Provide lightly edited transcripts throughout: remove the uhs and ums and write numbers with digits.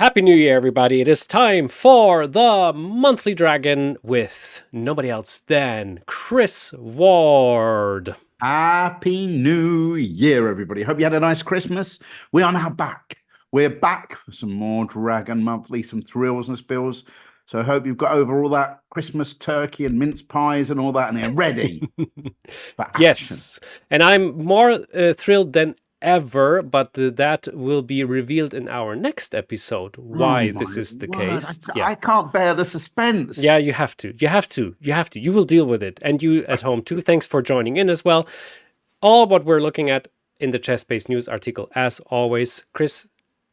Happy New Year, everybody. It is time for the Monthly Dragon with nobody else than Chris Ward. Happy New Year, everybody. Hope you had a nice Christmas. We are now back. We're back for some more Dragon Monthly, some thrills and spills. So I hope you've got over all that Christmas turkey and mince pies and all that and they're ready for action. Yes, and I'm more thrilled than ever, but that will be revealed in our next episode why this is the case. I can't bear the suspense. Yeah, you have to. You will deal with it. And you at home too. Thanks for joining in as well. All what we're looking at in the Chess-Based News article, as always. Chris,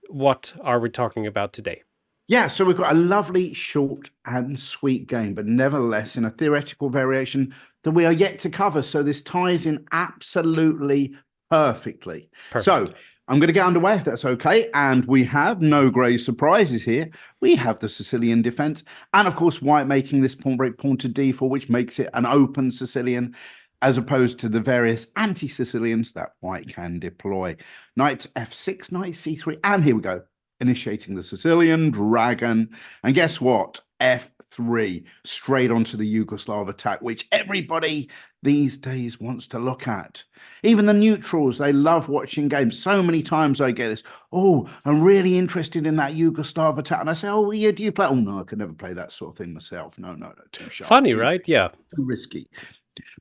what are we talking about today? Yeah, so we've got a lovely, short and sweet game, but nevertheless in a theoretical variation that we are yet to cover. So this ties in absolutely perfectly. Perfect. So I'm going to get underway if that's okay. And we have no great surprises here. We have the Sicilian defense. And of course, white making this pawn break pawn to d4, which makes it an open Sicilian, as opposed to the various anti-Sicilians that white can deploy. Knight f6, knight c3, and here we go. Initiating the Sicilian dragon. And guess what? F3, straight onto the Yugoslav attack, which everybody these days wants to look at. Even the neutrals, they love watching games. So many times I get this, oh, I'm really interested in that Yugoslav attack. And I say, oh, yeah, do you play? Oh, no, I could never play that sort of thing myself. No, too sharp. Funny, right? Yeah. Too risky.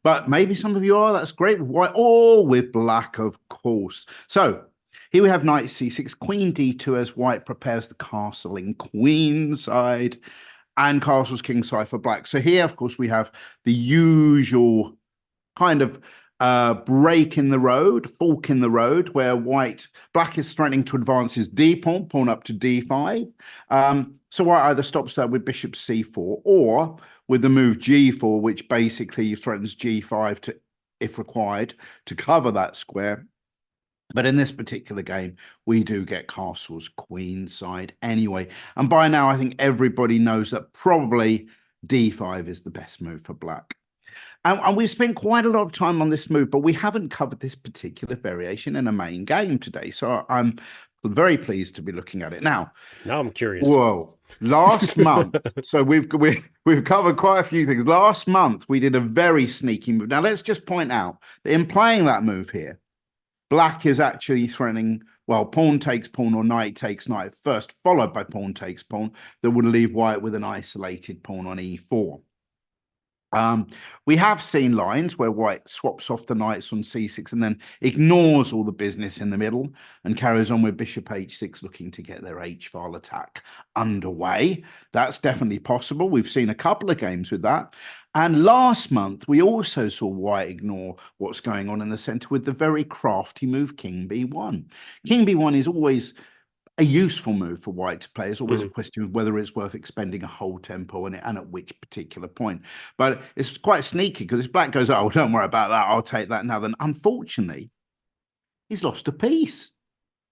But maybe some of you are. That's great. With white or with black, of course. So here we have knight c6, queen d2 as white prepares the castle in queen side and castle's king side for black. So here, of course, we have the usual kind of break in the road, fork in the road, where black is threatening to advance his d pawn, pawn up to d5. So white either stops that with bishop c4 or with the move g4, which basically threatens g5 to, if required, to cover that square. But in this particular game, we do get castle's queen side anyway. And by now, I think everybody knows that probably d5 is the best move for black. And we've spent quite a lot of time on this move, but we haven't covered this particular variation in a main game today. So I'm very pleased to be looking at it now. Now I'm curious. Whoa, last month. So we've covered quite a few things. Last month, we did a very sneaky move. Now, let's just point out that in playing that move here, black is actually threatening, well, pawn takes pawn or knight takes knight first, followed by pawn takes pawn, that would leave white with an isolated pawn on e4. We have seen lines where white swaps off the knights on c6 and then ignores all the business in the middle and carries on with bishop h6, looking to get their h-file attack underway. That's definitely possible. We've seen a couple of games with that. And last month, we also saw white ignore what's going on in the center with the very crafty move king b1. King b1 is always a useful move for white to play. It's always a question of whether it's worth expending a whole tempo on it and at which particular point. But it's quite sneaky because if black goes, oh, don't worry about that, I'll take that now, then unfortunately, he's lost a piece.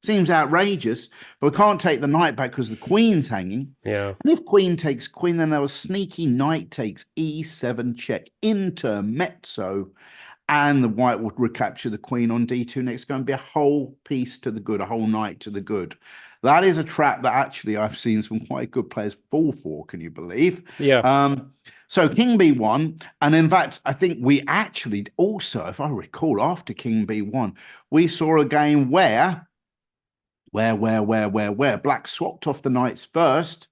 Seems outrageous, but we can't take the knight back because the queen's hanging. Yeah. And if queen takes queen, then there was sneaky knight takes e7 check, intermezzo, and the white would recapture the queen on d2 next. It's going to be a whole piece to the good, a whole knight to the good. That is a trap that actually I've seen some quite good players fall for, can you believe? Yeah. So king b1, and in fact, I think we actually also, if I recall, after king b1, we saw a game where black swapped off the knights first,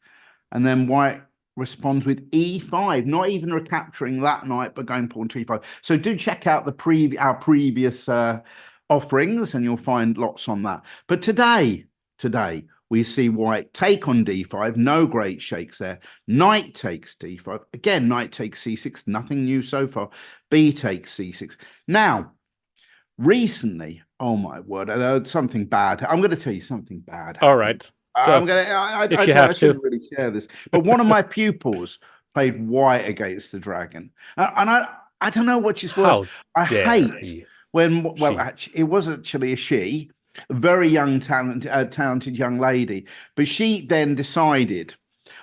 and then white responds with e5, not even recapturing that knight, but going pawn to e5. So do check out our previous offerings, and you'll find lots on that. But today we see white take on d5, no great shakes there. Knight takes d5, again, knight takes c6, nothing new so far. B takes c6. Now, recently, oh my word, something bad. I'm going to tell you something bad. All right. I shouldn't really share this, but one of my pupils played white against the dragon, and I don't know which is worse. I hate when, well, actually, it was actually a she, a very young, talented young lady, but she then decided,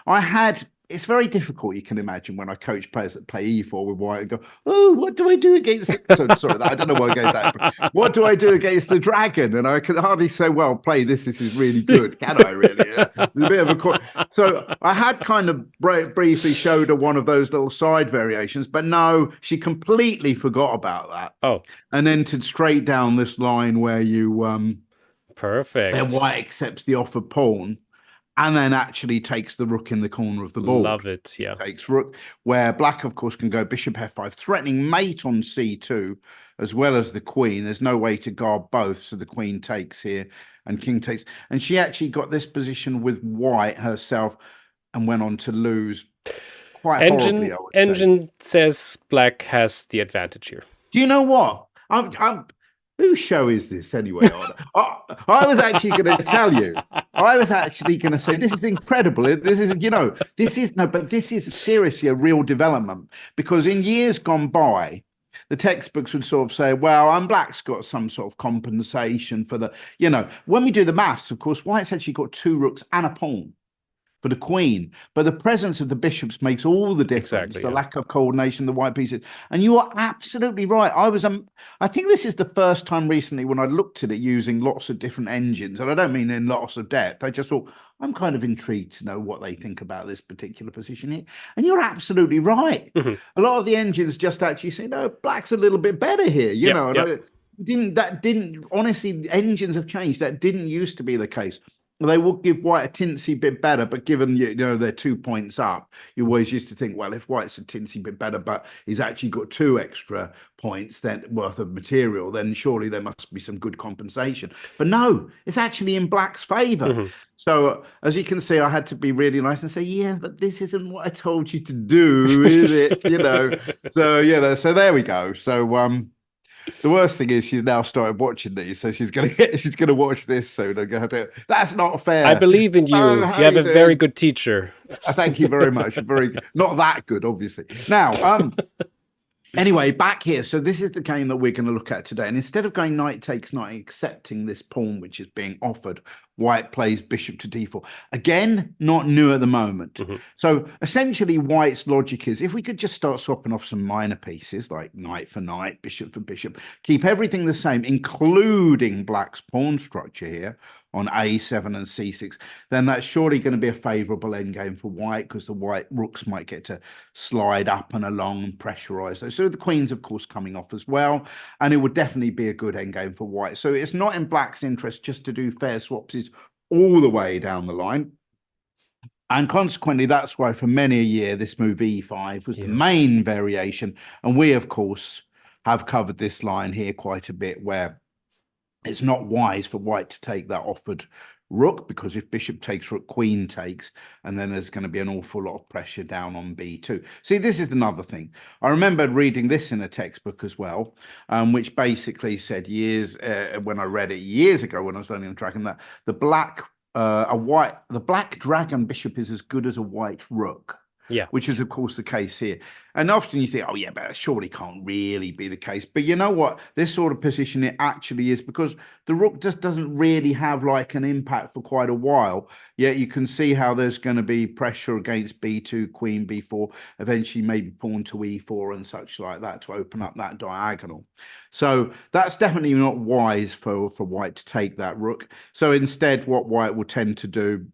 I had it's very difficult, you can imagine, when I coach players that play e4 with white and go, oh, what do I do against so sorry, I don't know why I go that, but what do I do against the dragon? And I can hardly say, well, play this is really good, can I really? There's a bit of a so I had kind of briefly showed her one of those little side variations, but no, she completely forgot about that. Oh, And entered straight down this line where you perfect. where white accepts the offered pawn and then actually takes the rook in the corner of the board. Love it. Yeah. Takes rook, where black, of course, can go bishop f5, threatening mate on c2, as well as the queen. There's no way to guard both, so the queen takes here and king takes. And she actually got this position with white herself and went on to lose quite horribly, I would say. Engine says black has the advantage here. Do you know what? Whose show is this anyway? I was actually going to tell you. I was actually going to say this is incredible. This is, but this is seriously a real development, because in years gone by, the textbooks would sort of say, well, black's got some sort of compensation for the, when we do the maths, of course, white's actually got 2 rooks and a pawn for the queen, but the presence of the bishops makes all the difference. Exactly, the lack of coordination, the white pieces. And you are absolutely right. I think this is the first time recently when I looked at it using lots of different engines, and I don't mean in lots of depth. I just thought, I'm kind of intrigued to know what they think about this particular position here. And you're absolutely right. Mm-hmm. A lot of the engines just actually say, no, black's a little bit better here, honestly, engines have changed. That didn't used to be the case. They will give white a tinsy bit better, but given they're 2 points up, you always used to think, well, if white's a tinsy bit better, but he's actually got 2 extra points then worth of material, then surely there must be some good compensation. But no, it's actually in black's favor. Mm-hmm. So as you can see, I had to be really nice and say, yeah, but this isn't what I told you to do, is it? So so there we go. So the worst thing is she's now started watching these, so she's gonna watch this soon. That's not fair. I believe in you. You have a very good teacher. Thank you very much. Very good. Not that good, obviously. Now, anyway, back here. So this is the game that we're going to look at today. And instead of going knight takes knight, accepting this pawn which is being offered, white plays bishop to d4. Again, not new at the moment. Mm-hmm. So essentially, white's logic is, if we could just start swapping off some minor pieces, like knight for knight, bishop for bishop, keep everything the same, including black's pawn structure here on a7 and c6, then that's surely going to be a favorable endgame for white, because the white rooks might get to slide up and along and pressurize those. So the queen's, of course, coming off as well, and it would definitely be a good endgame for white. So it's not in black's interest just to do fair swaps all the way down the line. And consequently, that's why for many a year, this move e5 was the main variation. And we, of course, have covered this line here quite a bit, where it's not wise for white to take that offered rook, because if bishop takes rook, queen takes, and then there's going to be an awful lot of pressure down on b2. See, this is another thing. I remember reading this in a textbook as well, which basically said when I read it years ago when I was learning the dragon, that the black dragon bishop is as good as a white rook. Yeah, which is, of course, the case here. And often you think, oh, yeah, but that surely can't really be the case. But you know what? This sort of position it actually is, because the rook just doesn't really have like an impact for quite a while. Yet you can see how there's going to be pressure against b2, queen, b4, eventually maybe pawn to e4 and such like that to open up that diagonal. So that's definitely not wise for white to take that rook. So instead, what white will tend to do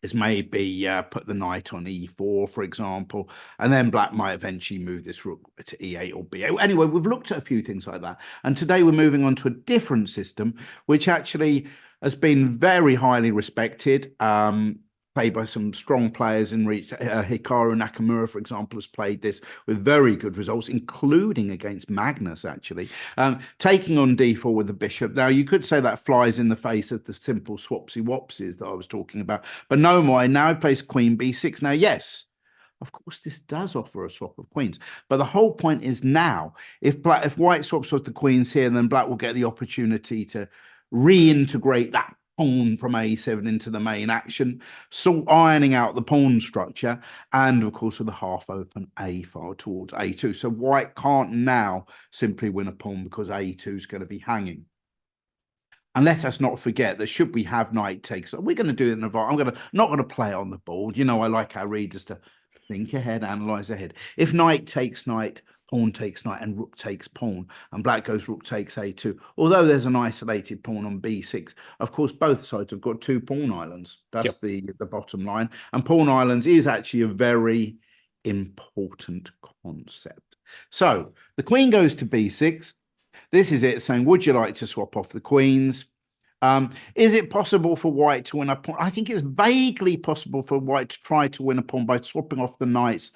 is maybe put the knight on e4, for example, and then black might eventually move this rook to e8 or b8. Anyway, we've looked at a few things like that. And today we're moving on to a different system, which actually has been very highly respected, played by some strong players in reach. Hikaru Nakamura, for example, has played this with very good results, including against Magnus, actually. Taking on d4 with the bishop. Now, you could say that flies in the face of the simple swapsy-wopsies that I was talking about. But no more. Now he plays queen b6. Now, yes, of course, this does offer a swap of queens. But the whole point is now, if white swaps off the queens here, then black will get the opportunity to reintegrate that pawn from a7 into the main action, so ironing out the pawn structure, and of course with a half open a file towards a2. So white can't now simply win a pawn because a2 is going to be hanging. And let us not forget that should we have knight takes, we're going to do it in advance. Not going to play it on the board. You know, I like our readers to think ahead, analyze ahead. If knight takes knight, pawn takes knight, and rook takes pawn, and black goes rook takes a2, although there's an isolated pawn on b6, of course, both sides have got 2 pawn islands. That's the bottom line. And pawn islands is actually a very important concept. So the queen goes to b6. This is it saying, would you like to swap off the queens? Is it possible for white to win a pawn? I think it's vaguely possible for white to try to win a pawn by swapping off the knights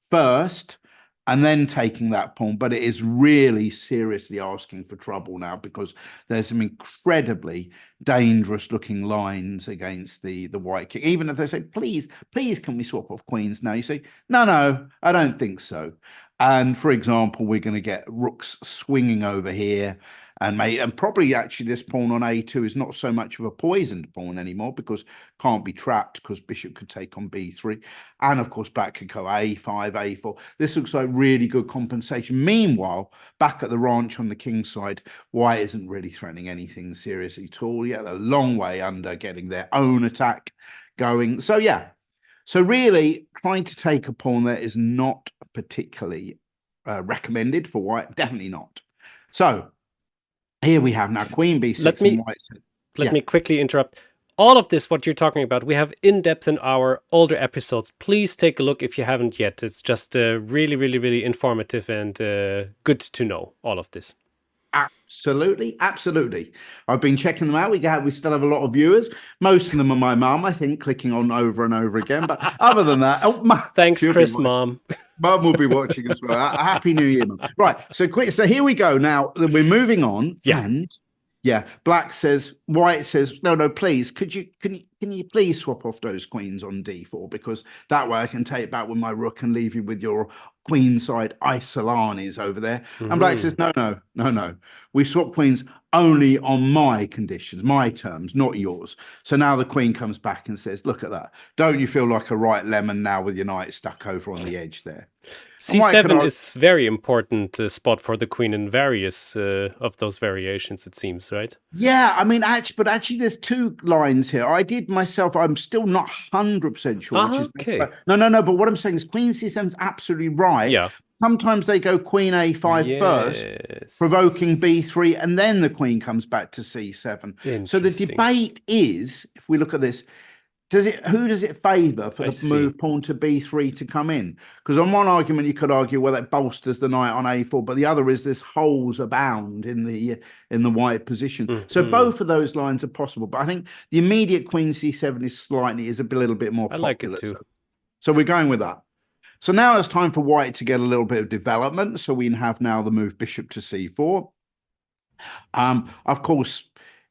first and then taking that pawn. But it is really seriously asking for trouble now, because there's some incredibly dangerous looking lines against the white king. Even if they say, please, can we swap off queens now? You say, no, I don't think so. And for example, we're going to get rooks swinging over here, and probably actually this pawn on a2 is not so much of a poisoned pawn anymore, because can't be trapped, because bishop could take on b3, and of course black could go a5, a4. This looks like really good compensation. Meanwhile, back at the ranch on the king's side, white isn't really threatening anything seriously at all. Yeah, they're a long way under getting their own attack going. So yeah. So really, trying to take a pawn there is not particularly recommended for white. Definitely not. So here we have now queen b6. Let me quickly interrupt. All of this, what you're talking about, we have in depth in our older episodes. Please take a look if you haven't yet. It's just really, really, really informative and good to know all of this. Absolutely. I've been checking them out. We still have a lot of viewers. Most of them are my mum, I think, clicking on over and over again. But other than that, thanks, Chris, Mom. Mum will be watching as well. Happy New Year, Mum. Right. So here we go. Now we're moving on. Yeah. And white says, no, please, can you please swap off those queens on d4, because that way I can take back with my rook and leave you with your queenside isolanis over there. And black says, no. We swap queens only on my conditions, my terms, not yours. So now the queen comes back and says, look at that. Don't you feel like a right lemon now with your knight stuck over on the edge there? c7 is very important spot for the queen in various of those variations, it seems, right? Yeah, I mean, actually, there's 2 lines here. I did myself. I'm still not 100% sure. Okay. No. But what I'm saying is queen c7 is absolutely right. Yeah. Sometimes they go queen a5 first, provoking b3, and then the queen comes back to c7. So the debate is, if we look at this, who does it favour for the move pawn to b3 to come in? Because on one argument you could argue, well, that bolsters the knight on a4, but the other is this holes abound in the white position. So both of those lines are possible, but I think the immediate queen c7 is a little bit more popular. I like it too. So we're going with that. So now it's time for white to get a little bit of development. So we have now the move bishop to c4. Of course,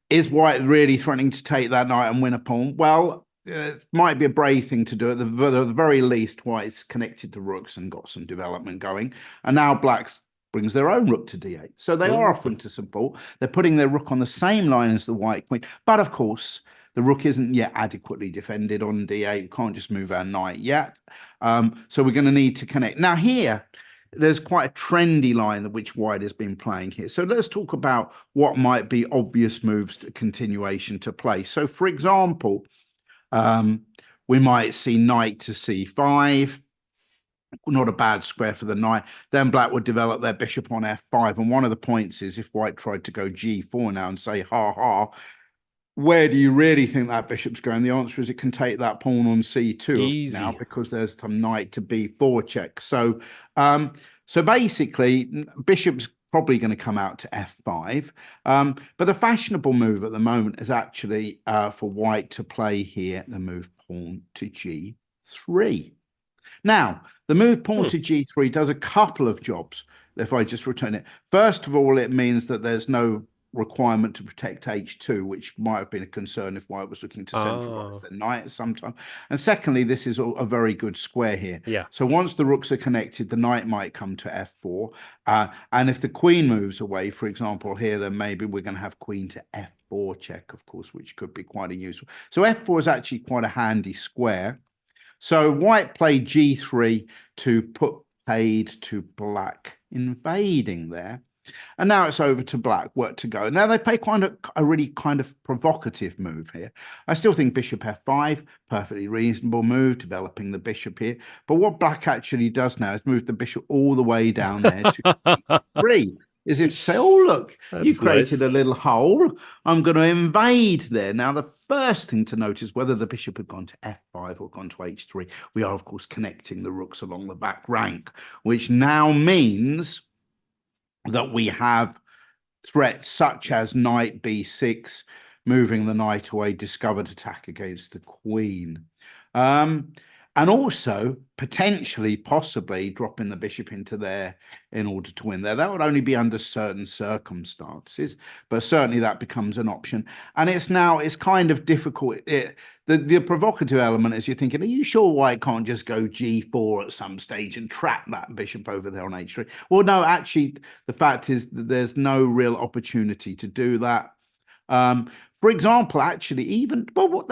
is white really threatening to take that knight and win a pawn? Well, it might be a brave thing to do. At the very least, white's connected to rooks and got some development going. And now black's brings their own rook to d8. So they are offering to support. They're putting their rook on the same line as the white queen. But of course, the rook isn't yet adequately defended on d8. We can't just move our knight yet. So we're going to need to connect. Now here, there's quite a trendy line that which white has been playing here. So let's talk about what might be obvious moves to continuation to play. So for example, we might see knight to c5. Not a bad square for the knight. Then black would develop their bishop on f5. And one of the points is if white tried to go g4 now and say, where do you really think that bishop's going? The answer is it can take that pawn on c2 now, because there's some knight to b4 check. So, so basically, bishop's probably going to come out to f5. But the fashionable move at the moment is actually for white to play here the move pawn to g3. Now, the move pawn to g3 does a couple of jobs, if I just return it. First of all, it means that there's no requirement to protect h2, which might have been a concern if white was looking to centralize the knight sometime. And secondly, this is a very good square here. Yeah. So once the rooks are connected, the knight might come to f4. And if the queen moves away, for example, here, then maybe we're going to have queen to f4 check, of course, which could be quite a useful. So f4 is actually quite a handy square. So white played g3 to put paid to black invading there. And now it's over to black, work to go. Now they play quite a really kind of provocative move here. I still think bishop f5, perfectly reasonable move, developing the bishop here. But what black actually does now is move the bishop all the way down there to e3. Is if to say, oh, look, you That's created nice. a little hole. I'm going to invade there. Now, the first thing to note is whether the bishop had gone to f5 or gone to h3. We are, of course, connecting the rooks along the back rank, which now means that we have threats such as knight b6, moving the knight away, discovered attack against the queen. And also potentially, possibly dropping the bishop into there in order to win there. That would only be under certain circumstances, but certainly that becomes an option. And it's kind of difficult. The provocative element is you're thinking, are you sure white can't just go g4 at some stage and trap that bishop over there on h3? Well, no, actually, the fact is that there's no real opportunity to do that. For example, actually, even, well,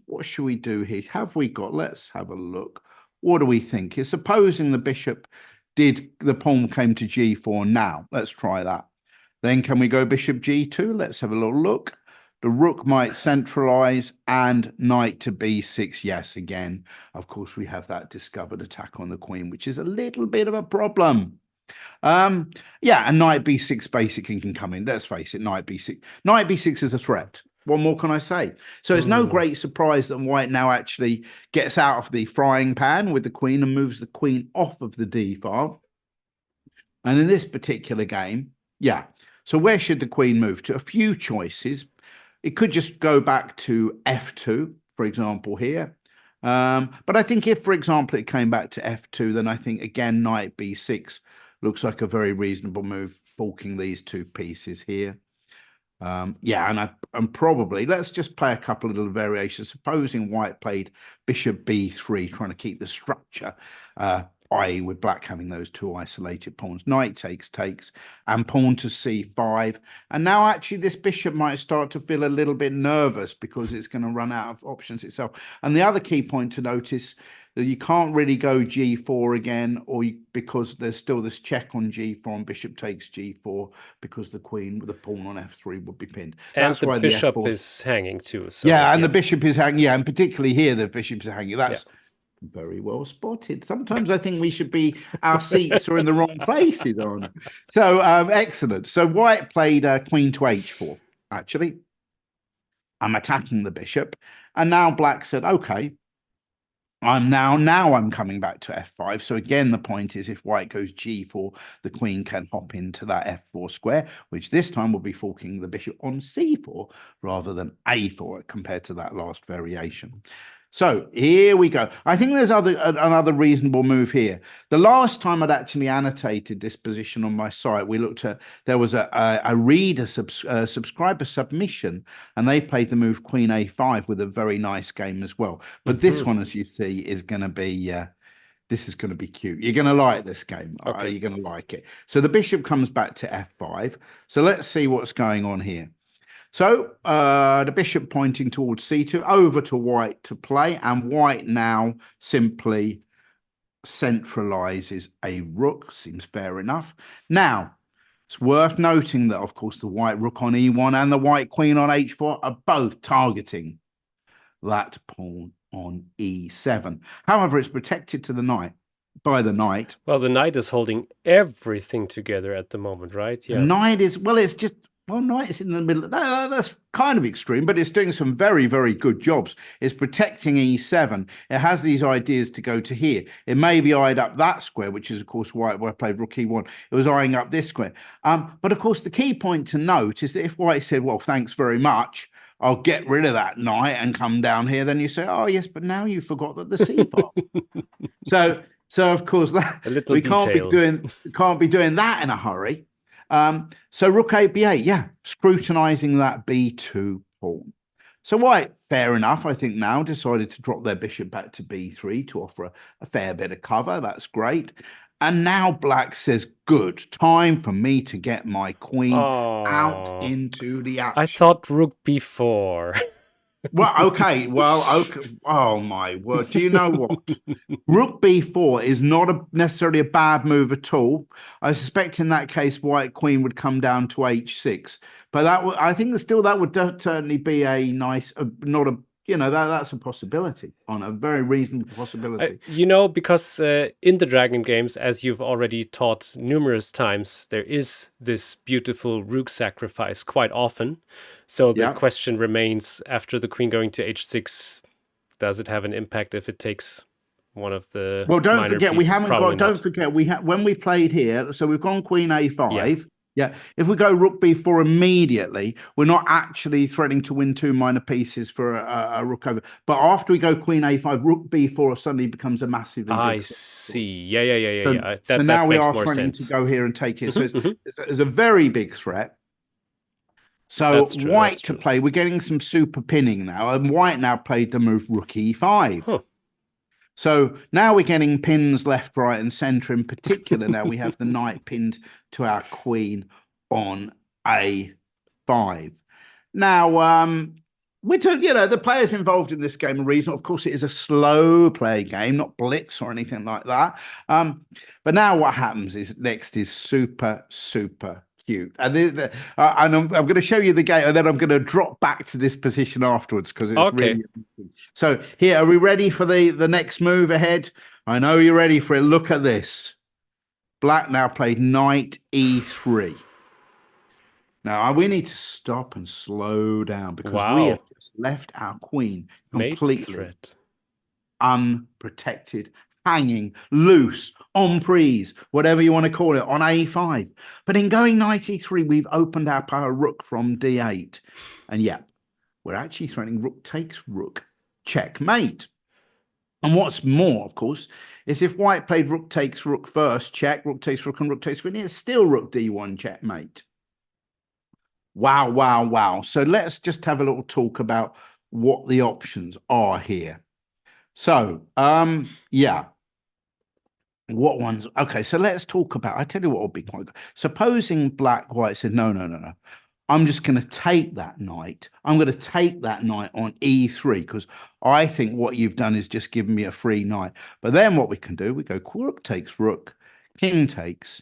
what should we do here? Let's have a look. What do we think? Is supposing the bishop the pawn came to g4 now. Let's try that. Then can we go bishop g2? Let's have a little look. The rook might centralize and knight to b6. Yes, again, of course, we have that discovered attack on the queen, which is a little bit of a problem. Yeah, and knight b6 basically can come in. Let's face it, knight b6 is a threat. What more can I say? So it's no great surprise that white now actually gets out of the frying pan with the queen and moves the queen off of the d file. And in this particular game, yeah. So where should the queen move to? A few choices. It could just go back to f2, for example, here. But I think if, for example, it came back to f2, then I think, again, knight b6 looks like a very reasonable move, forking these two pieces here. Yeah, and probably let's just play a couple of little variations. Supposing white played bishop b3, trying to keep the structure, i.e. with black having those two isolated pawns. Knight takes, and pawn to c5. And now actually this bishop might start to feel a little bit nervous because it's going to run out of options itself. And the other key point to notice that you can't really go g4 again, because there's still this check on g4 and bishop takes g4 because the queen with the pawn on f3 would be pinned. And That's the why bishop the f4 is hanging too. So yeah, and the bishop is hanging. Yeah, and particularly here the bishops are hanging. That's yeah. very well spotted. Sometimes I think we should be, our seats are in the wrong places on it. So excellent. So white played queen to h4. Actually, I'm attacking the bishop, and now black said, okay, I'm coming back to f5. So again, the point is if white goes g4, the queen can hop into that f4 square, which this time will be forking the bishop on c4 rather than a4 compared to that last variation. So here we go. I think there's another reasonable move here. The last time I'd actually annotated this position on my site, we looked at, there was a reader subscriber submission, and they played the move queen a5 with a very nice game as well. But this one, as you see, is going to be this is going to be cute. You're going to like this game. Okay. You're going to like it. So the bishop comes back to f5. So let's see what's going on here. So the bishop pointing towards c2, over to white to play, and white now simply centralizes a rook. Seems fair enough. Now, it's worth noting that, of course, the white rook on e1 and the white queen on h4 are both targeting that pawn on e7. However, it's protected to the knight by the knight. Well, the knight is holding everything together at the moment, right? Yeah. The knight is, well, it's just, well, knight is in the middle. That's kind of extreme, but it's doing some very, very good jobs. It's protecting e7. It has these ideas to go to here. It may be eyed up that square, which is, of course, why I played rook e1. It was eyeing up this square. But, of course, the key point to note is that if white said, well, thanks very much, I'll get rid of that knight and come down here, then you say, oh, yes, but now you forgot that the c file. So, of course, that we can't be doing that in a hurry. So rook a b8, yeah, scrutinizing that b2 pawn. So white, fair enough, I think now decided to drop their bishop back to b3 to offer a fair bit of cover. That's great. And now black says, good, time for me to get my queen out into the action. I thought rook b4. Well, okay. Well, okay. Oh my word. Do you know what? Rook b4 is not necessarily a bad move at all. I suspect in that case, white queen would come down to h6. But I think still that would certainly be a nice, not a, that's a possibility, on a very reasonable possibility. Because in the Dragon games, as you've already taught numerous times, there is this beautiful rook sacrifice quite often. So the Yeah. question remains, after the queen going to h6, does it have an impact if it takes one of the Well, don't minor forget, we pieces? haven't Probably got, don't not. forget, when we played here, so we've gone queen a5. Yeah. Yeah. If we go rook b4 immediately, we're not actually threatening to win two minor pieces for a rook over. But after we go queen a5, rook b4 suddenly becomes a massively I big threat. see. Yeah. So, so That now we makes are more threatening to sense. go here and take it. So Mhm, mhm. it's a very big threat. So That's true. white That's to true. play, we're getting some super pinning now. And white now played the move rook e5. Huh. So now we're getting pins left, right, and center. In particular, now we have the knight pinned to our queen on a5. Now, we took, the players involved in this game are reasonable. Of course, it is a slow play game, not blitz or anything like that. But now what happens is next is super, super cute. And I'm going to show you the game, and then I'm going to drop back to this position afterwards because it's Okay. really. So here, are we ready for the next move ahead? I know you're ready for it. Look at this. Black now played knight e3. Now we need to stop and slow down because we have Wow. just left our queen Mate completely threat. unprotected, hanging loose, on prise, whatever you want to call it, on a5. But in going knight e3, we've opened up our rook from d8. And yeah, we're actually threatening rook takes rook, checkmate. And what's more, of course, is if white played rook takes rook first, check, rook takes rook, and rook takes queen, it's still rook d1 checkmate. Wow, wow, wow. So let's just have a little talk about what the options are here. So, yeah. What ones? Okay, so let's talk about, I tell you what would be quite good. Supposing black, white said, no. I'm just going to take that knight. I'm going to take that knight on e3 because I think what you've done is just given me a free knight. But then what we can do, we go rook takes rook, king takes,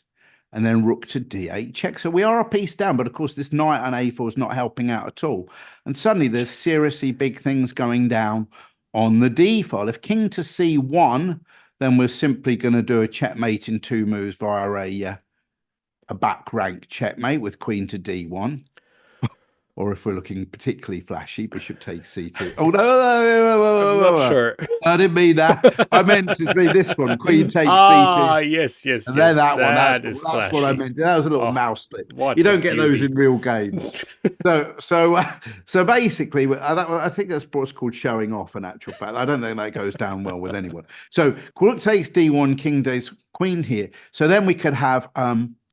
and then rook to d8 check. So we are a piece down, but of course this knight on a4 is not helping out at all. And suddenly there's seriously big things going down on the d file. If king to c1, then we're simply going to do a checkmate in two moves via a back rank checkmate with queen to d1. Or if we're looking particularly flashy, bishop takes c2. Oh, I'm not sure. I didn't mean that. I meant to be this one, queen takes Ah, c2. yes. And then that one, That is that's what I flashy. meant. That was a little Oh, mouse slip. what You a don't get those beauty. in real games. So basically, I think that's what's called showing off. In actual fact, I don't think that goes down well with anyone. So rook takes d1, king takes queen here. So then we could have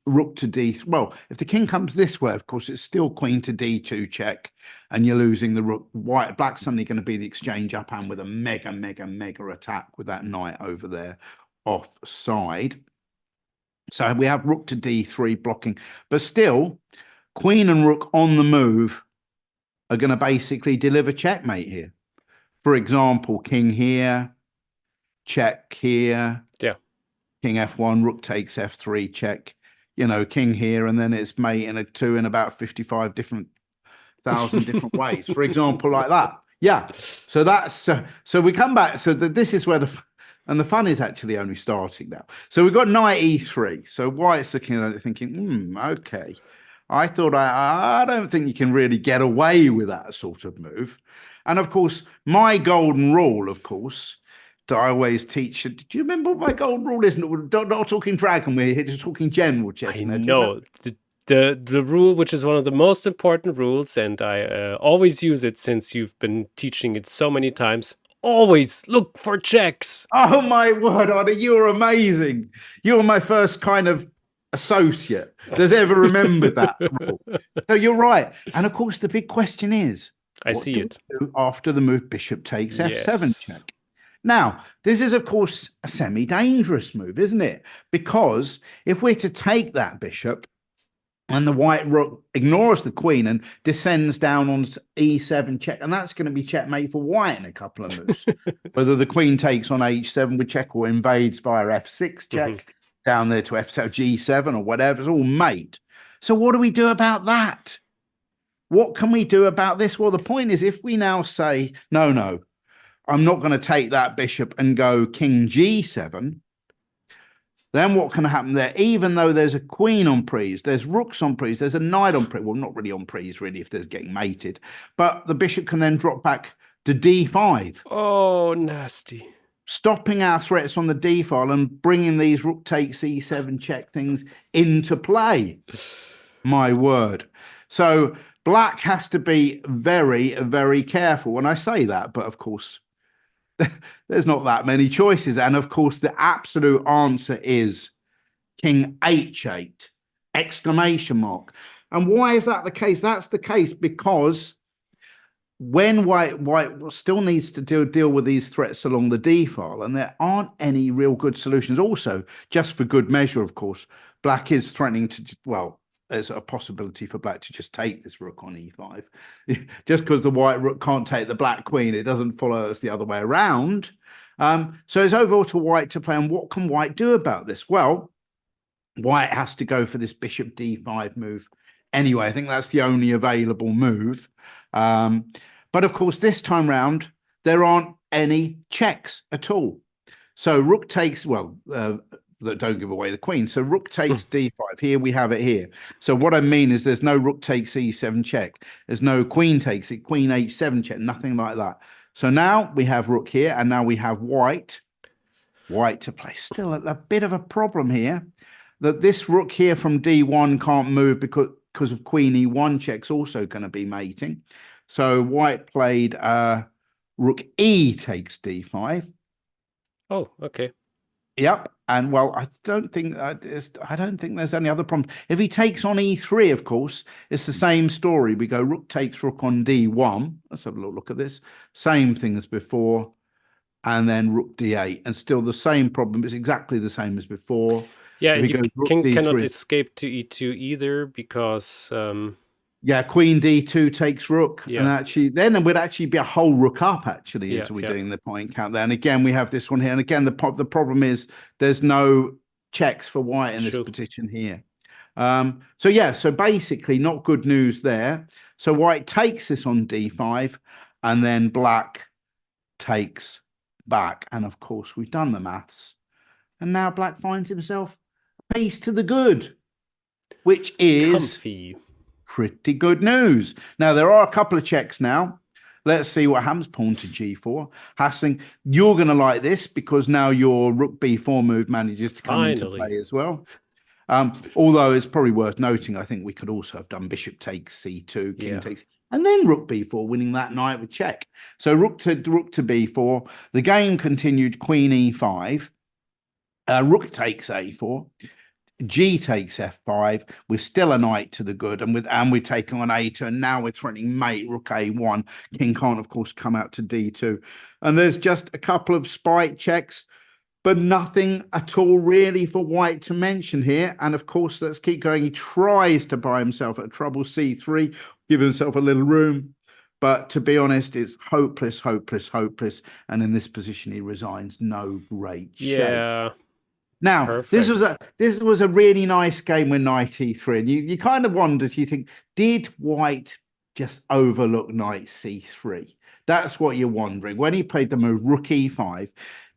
rook to d. Well, if the king comes this way, of course, it's still queen to d2 check, and you're losing the rook. White, black's suddenly going to be the exchange up hand with a mega attack with that knight over there offside. So we have rook to d3 blocking, but still, queen and rook on the move are going to basically deliver checkmate here. For example, king here, check here. Yeah. King f1, rook takes f3, check. King here, and then it's mate in a two in about 55 different ways, for example, like that. Yeah. So that's so we come back. So this is where the fun is actually only starting now. So we've got knight e3. So white's looking at it thinking, okay. I thought I don't think you can really get away with that sort of move. And of course, my golden rule, of course, that I always teach. Do you remember what my golden rule is? Not talking dragon, we're here just talking general chess. I Now, do you remember? know. The rule, which is one of the most important rules, and I always use it since you've been teaching it so many times. Always look for checks. Oh my word, Arnie, you're amazing. You're my first kind of associate that's ever remembered that rule. So you're right. And of course, the big question is, I what see do it. we do after the move bishop takes f7 Yes. check? Now, this is, of course, a semi-dangerous move, isn't it? Because if we're to take that bishop, And the white rook ignores the queen and descends down on e7 check. And that's going to be checkmate for white in a couple of moves. Whether the queen takes on h7 with check or invades via f6 check down there to f7, g7 or whatever. It's all mate. So what do we do about that? What can we do about this? Well, the point is, if we now say, no, I'm not going to take that bishop and go king g7, then what can happen there? Even though there's a queen on prise, there's rooks on prise, there's a knight on prise. Well, not really on prise, really, if there's getting mated. But the bishop can then drop back to d5. Oh, nasty. Stopping our threats on the d file and bringing these rook takes e7 check things into play. My word. So black has to be very, very careful when I say that. But of course, there's not that many choices. And of course, the absolute answer is king h8, exclamation mark. And why is that the case? That's the case because when white still needs to deal with these threats along the d file, and there aren't any real good solutions. Also, just for good measure, of course, black is threatening to, well, there's a possibility for black to just take this rook on e5. Just because the white rook can't take the black queen, it doesn't follow us the other way around. So it's over to white to play. And what can white do about this? Well, white has to go for this bishop d5 move anyway. I think that's the only available move. But of course, this time round, there aren't any checks at all. So rook takes, well, that don't give away the queen. So rook takes d5. Here we have it here. So what I mean is there's no rook takes e7 check. There's no queen takes it, queen h7 check, nothing like that. So now we have rook here, and now we have white to play. Still a bit of a problem here, that this rook here from d1 can't move because of queen e1 checks also going to be mating. So white played rook e takes d5. Oh, okay. Yep. And well, I don't think there's any other problem. If he takes on e3, of course, it's the same story. We go rook takes rook on d1. Let's have a little look at this. Same thing as before. And then rook d8. And still the same problem. It's exactly the same as before. Yeah, and king cannot escape to e2 either because... yeah, queen d2 takes rook. Yeah. And actually, then it would actually be a whole rook up, actually, as we're doing the point count there. And again, we have this one here. And again, the problem is there's no checks for white in this position here. So basically not good news there. So white takes this on d5, and then black takes back. And of course, we've done the maths. And now black finds himself a piece to the good, which is... comfy. Pretty good news. Now, there are a couple of checks now. Let's see what happens. Pawn to g4. Hassling, you're going to like this because now your rook b4 move manages to come into play as well. Although it's probably worth noting, I think we could also have done bishop takes c2, king takes, and then rook b4, winning that knight with check. So rook to b4. The game continued, queen e5. Rook takes a4. G takes f5. We're still a knight to the good, and we're taking on a2, and now we're threatening mate rook a1. King can't, of course, come out to d2. And there's just a couple of spite checks, but nothing at all really for white to mention here. And of course, let's keep going. He tries to buy himself a trouble c3, give himself a little room. But to be honest, it's hopeless. And in this position, he resigns. No great shape. Yeah. Now, this was a really nice game with knight e3, and you kind of wondered, you think, did white just overlook knight c3? That's what you're wondering. When he played the move rook e5,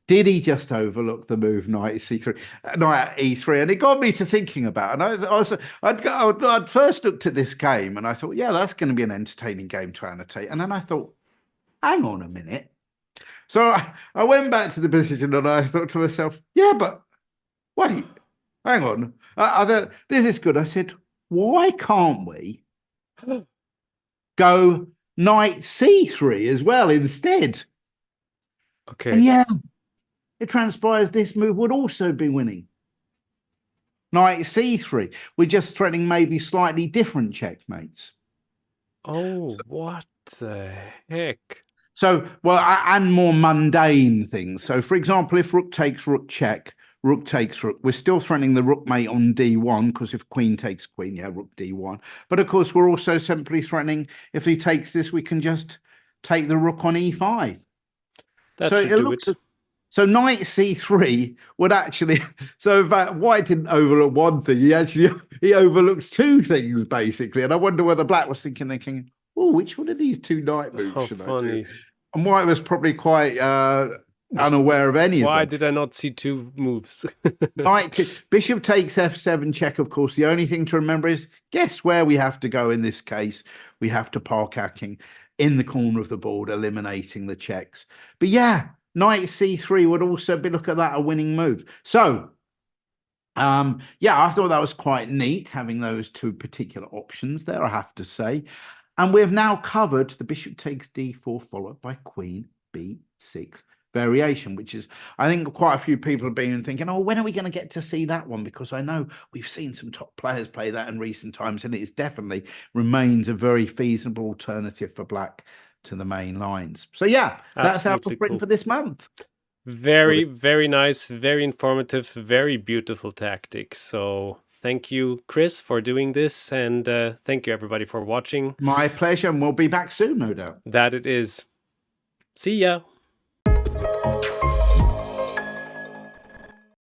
did he just overlook the move knight c3, knight e3? And it got me to thinking about it. And I'd first looked at this game, and I thought, yeah, that's going to be an entertaining game to annotate. And then I thought, hang on a minute. So I went back to the position, and I thought to myself, yeah, but wait, hang on. This is good. I said, why can't we go knight c3 as well instead? Okay. And yeah, it transpires this move would also be winning. Knight c3. We're just threatening maybe slightly different checkmates. Oh, what the heck? So, well, and more mundane things. So, for example, if rook takes rook check, rook takes rook. We're still threatening the rook mate on d1 because if queen takes queen, yeah, rook d1. But of course, we're also simply threatening if he takes this, we can just take the rook on e5. That So should it do looks it. so knight c3 would actually. So in fact, White didn't overlook one thing. He overlooked two things basically, and I wonder whether Black was thinking, oh, which one of these two knight moves How should I do? funny. And White was probably quite unaware of any of Why them. did I not see two moves? Bishop takes f7 check. Of course, the only thing to remember is guess where we have to go in this case. We have to park our king in the corner of the board, eliminating the checks. But yeah, knight c3 would also be, look at that, a winning move. So yeah, I thought that was quite neat having those two particular options there, I have to say. And we've now covered the bishop takes d4 followed by queen b6 variation, which is, I think quite a few people have been thinking, oh, when are we going to get to see that one? Because I know we've seen some top players play that in recent times, and it definitely remains a very feasible alternative for Black to the main lines. So yeah, that's our Absolutely written cool. for this month. Very, very nice, very informative, very beautiful tactic. So thank you, Chris, for doing this, and thank you everybody for watching. My pleasure, and we'll be back soon, no doubt. That it is. See ya.